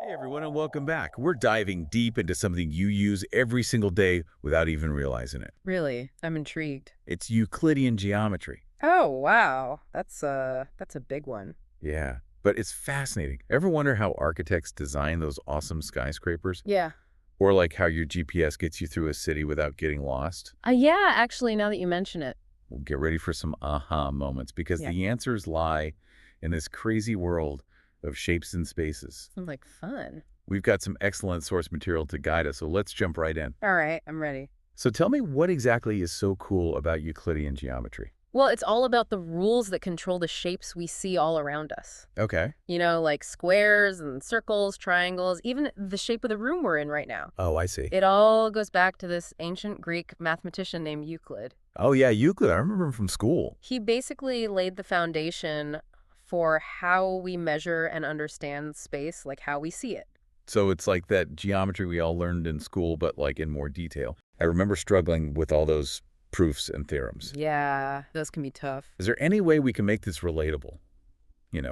Hey everyone, and welcome back. We're diving deep into something you use every single day without even realizing it. Really? I'm intrigued. It's Euclidean geometry. Oh, wow. That's a big one. Yeah, but it's fascinating. Ever wonder how architects design those awesome skyscrapers? Yeah. Or like how your GPS gets you through a city without getting lost? Yeah, actually, now that you mention it. Well, get ready for some aha moments because Yeah. the answers lie in this crazy world of shapes and spaces. Sounds like fun. We've got some excellent source material to guide us, so let's jump right in. All right, I'm ready. So tell me, what exactly is so cool about Euclidean geometry? Well, it's all about the rules that control the shapes we see all around us. Okay. Like squares and circles, triangles, even the shape of the room we're in right now. Oh, I see. It all goes back to this ancient Greek mathematician named Euclid. Oh, yeah, Euclid. I remember him from school. He basically laid the foundation for how we measure and understand space, like how we see it. So it's like that geometry we all learned in school, but like in more detail. I remember struggling with all those proofs and theorems. Yeah, those can be tough. Is there any way we can make this relatable,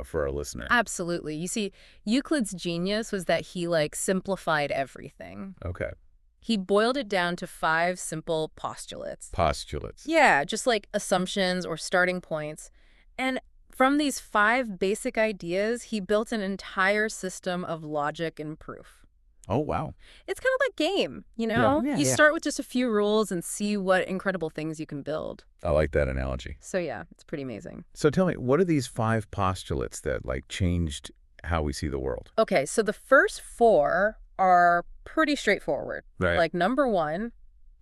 for our listener? Absolutely. You see, Euclid's genius was that he simplified everything. Okay. He boiled it down to 5 simple postulates. Postulates. Yeah, just like assumptions or starting points. And from these 5 basic ideas, he built an entire system of logic and proof. Oh, wow. It's kind of like game. Yeah, You yeah. start with just a few rules and see what incredible things you can build. I like that analogy. So yeah, it's pretty amazing. So tell me, what are these 5 postulates that changed how we see the world? Okay, so the first 4 are pretty straightforward. Right. Like number 1,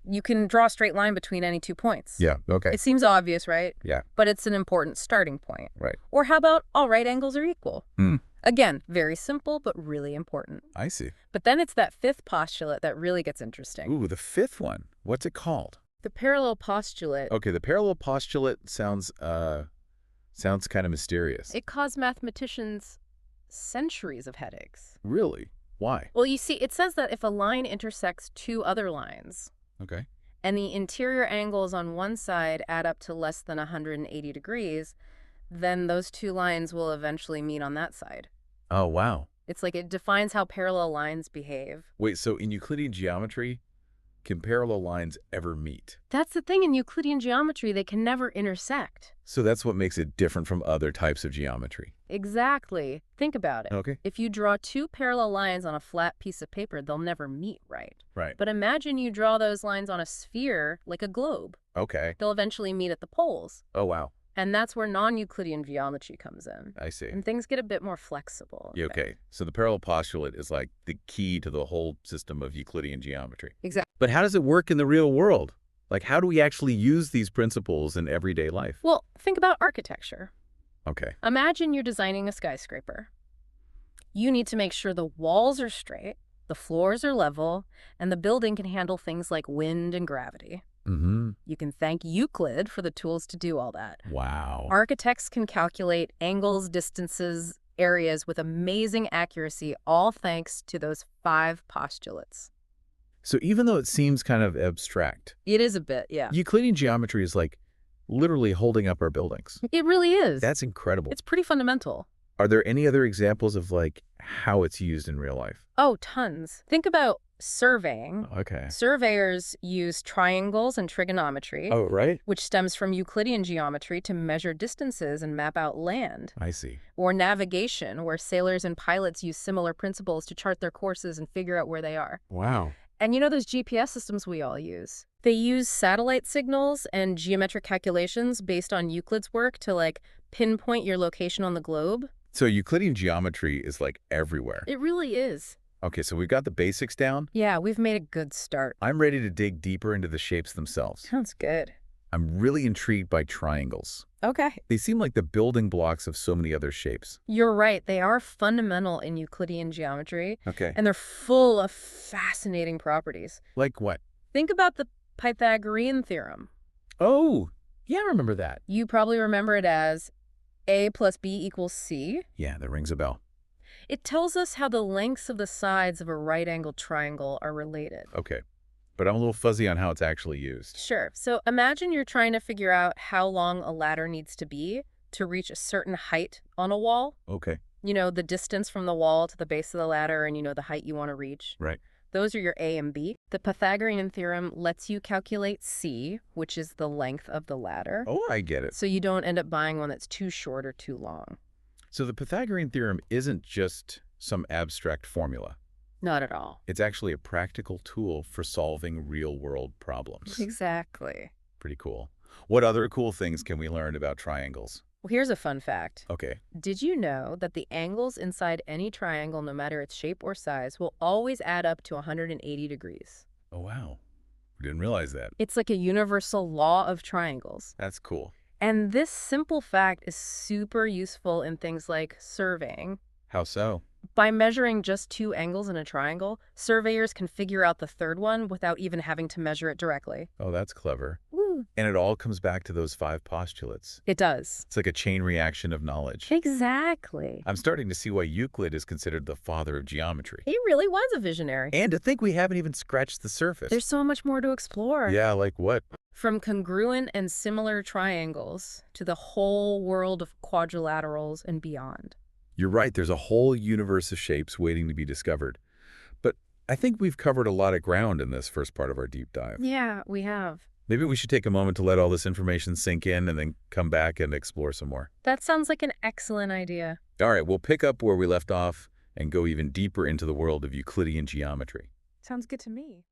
you can draw a straight line between any 2 points. Yeah, okay. It seems obvious, right? Yeah. But it's an important starting point. Right. Or how about all right angles are equal? Hmm. Again, very simple, but really important. I see. But then it's that 5th postulate that really gets interesting. Ooh, the 5th one. What's it called? The parallel postulate. Okay, the parallel postulate sounds kind of mysterious. It caused mathematicians centuries of headaches. Really? Why? Well, you see, it says that if a line intersects 2 other lines, Okay. and the interior angles on one side add up to less than 180 degrees, then those 2 lines will eventually meet on that side. Oh, wow. It's like it defines how parallel lines behave. Wait, so in Euclidean geometry, can parallel lines ever meet? That's the thing in Euclidean geometry, they can never intersect. So that's what makes it different from other types of geometry. Exactly. Think about it. Okay. If you draw 2 parallel lines on a flat piece of paper, they'll never meet, right? Right. But imagine you draw those lines on a sphere, like a globe. Okay. They'll eventually meet at the poles. Oh, wow. And that's where non-Euclidean geometry comes in. I see. And things get a bit more flexible. Yeah, okay. So the parallel postulate is like the key to the whole system of Euclidean geometry. Exactly. But how does it work in the real world? Like, how do we actually use these principles in everyday life? Well, think about architecture. Okay. Imagine you're designing a skyscraper. You need to make sure the walls are straight, the floors are level, and the building can handle things like wind and gravity. Mm-hmm. You can thank Euclid for the tools to do all that. Wow. Architects can calculate angles, distances, areas with amazing accuracy, all thanks to those 5 postulates. So even though it seems kind of abstract, It is a bit, yeah. Euclidean geometry is like literally holding up our buildings. It really is. That's incredible. It's pretty fundamental. Are there any other examples of how it's used in real life? Oh, tons. Think about surveying. Okay. Surveyors use triangles and trigonometry, Oh, right? which stems from Euclidean geometry to measure distances and map out land. I see. Or navigation, where sailors and pilots use similar principles to chart their courses and figure out where they are. Wow. And you know those GPS systems we all use? They use satellite signals and geometric calculations based on Euclid's work to pinpoint your location on the globe. So Euclidean geometry is everywhere. It really is. Okay, so we've got the basics down. Yeah, we've made a good start. I'm ready to dig deeper into the shapes themselves. Sounds good. I'm really intrigued by triangles. Okay. They seem like the building blocks of so many other shapes. You're right. They are fundamental in Euclidean geometry, Okay. and they're full of fascinating properties. Like what? Think about the Pythagorean theorem. Oh, yeah, I remember that. You probably remember it as A plus B equals C. Yeah, that rings a bell. It tells us how the lengths of the sides of a right-angled triangle are related. Okay, but I'm a little fuzzy on how it's actually used. Sure. So imagine you're trying to figure out how long a ladder needs to be to reach a certain height on a wall. Okay. You know, the distance from the wall to the base of the ladder and, the height you want to reach. Right. Those are your A and B. The Pythagorean theorem lets you calculate C, which is the length of the ladder, Oh, I get it. so you don't end up buying one that's too short or too long. So the Pythagorean theorem isn't just some abstract formula. Not at all. It's actually a practical tool for solving real-world problems. Exactly. Pretty cool. What other cool things can we learn about triangles? Well, here's a fun fact. Okay. Did you know that the angles inside any triangle, no matter its shape or size, will always add up to 180 degrees? Oh, wow. Didn't realize that. It's like a universal law of triangles. That's cool. And this simple fact is super useful in things like surveying. How so? By measuring just two angles in a triangle, surveyors can figure out the third one without even having to measure it directly. Oh, that's clever. Woo. And it all comes back to those 5 postulates. It does. It's like a chain reaction of knowledge. Exactly. I'm starting to see why Euclid is considered the father of geometry. He really was a visionary. And to think we haven't even scratched the surface. There's so much more to explore. Yeah, like what? From congruent and similar triangles to the whole world of quadrilaterals and beyond. You're right, there's a whole universe of shapes waiting to be discovered. But I think we've covered a lot of ground in this first part of our deep dive. Yeah, we have. Maybe we should take a moment to let all this information sink in and then come back and explore some more. That sounds like an excellent idea. All right, we'll pick up where we left off and go even deeper into the world of Euclidean geometry. Sounds good to me.